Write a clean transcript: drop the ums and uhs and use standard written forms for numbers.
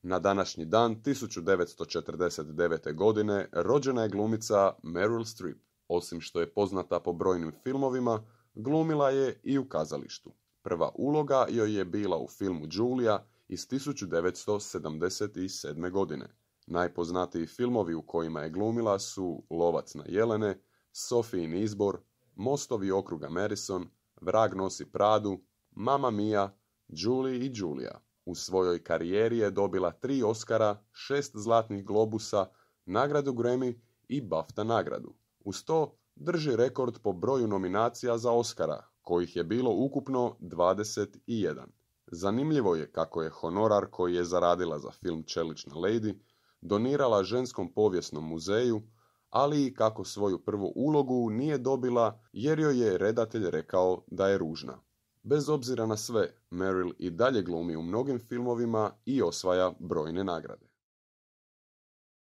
Na današnji dan 1949. godine rođena je glumica Meryl Streep. Osim što je poznata po brojnim filmovima, glumila je i u kazalištu. Prva uloga joj je bila u filmu Julia iz 1977. godine. Najpoznatiji filmovi u kojima je glumila su Lovac na jelene, Sofijin izbor, Mostovi okruga Madison, Vrag nosi Pradu, Mamma Mia, Julie i Julia. U svojoj karijeri je dobila 3 Oscara, 6 Zlatnih globusa, nagradu Grammy i BAFTA nagradu. Uz to drži rekord po broju nominacija za Oscara, kojih je bilo ukupno 21. Zanimljivo je kako je honorar koji je zaradila za film Čelična lady donirala Ženskom povijesnom muzeju, ali i kako svoju prvu ulogu nije dobila jer joj je redatelj rekao da je ružna. Bez obzira na sve, Meryl i dalje glumi u mnogim filmovima i osvaja brojne nagrade.